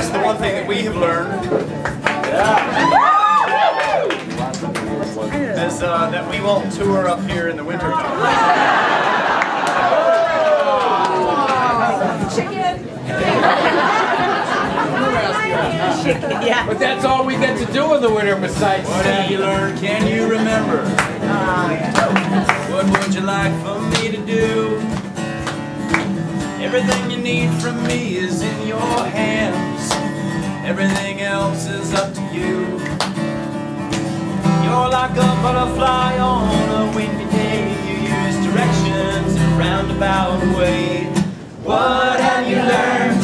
guess the one thing that we have learned is that we won't tour up here in the wintertime. Chicken. Yeah. But that's all we get to do in the winter besides what have you learned? Can you remember? What would you like for me to do? Everything you need from me is in your hands. Everything else is up to you. You're like a butterfly on a windy day. You use directions in a roundabout way. What have you learned?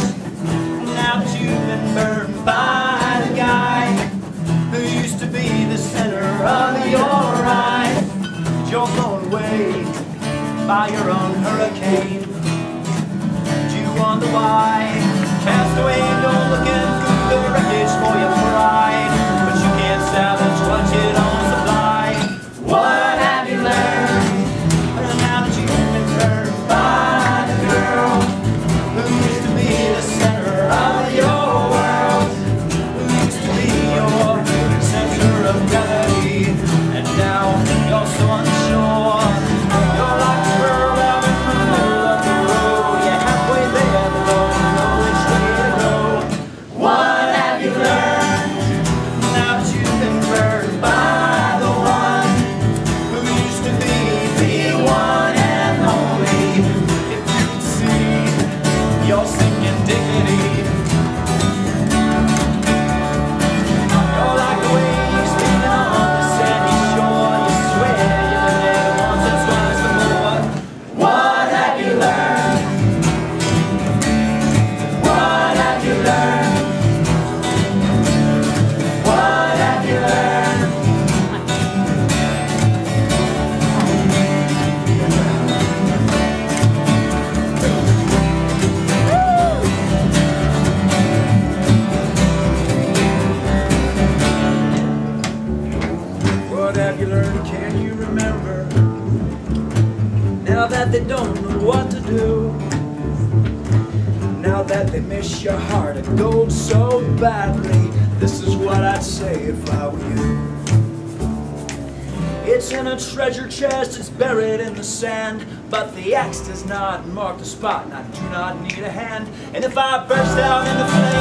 Now that you've been burned by the guy who used to be the center of your life. You're blown away by your own hurricane. Do you wonder why? Cast away, go looking through the wreckage for your pride, but you can't salvage what you don't supply. What have you learned? Now that you've been turned by the girl who used to be the center of your world, who used to be your center of gravity, and now you're so unsure. You're like a girl out in the middle of the road. You're halfway there, but don't know which way to go. What have you learned? Now that you've been burned by the one who used to be the one and only. If you could see your sinking dignity. You're like the waves leaning on the sandy shore. You swear you've been there once or twice before. What have you learned? What have you learned? What have you learned? What have you learned? Can you remember? Now that they don't know what to do, now that they miss your heart of gold so badly, this is what I'd say if I were you. It's in a treasure chest, it's buried in the sand, but the axe does not mark the spot, and I do not need a hand. And if I burst out into flames,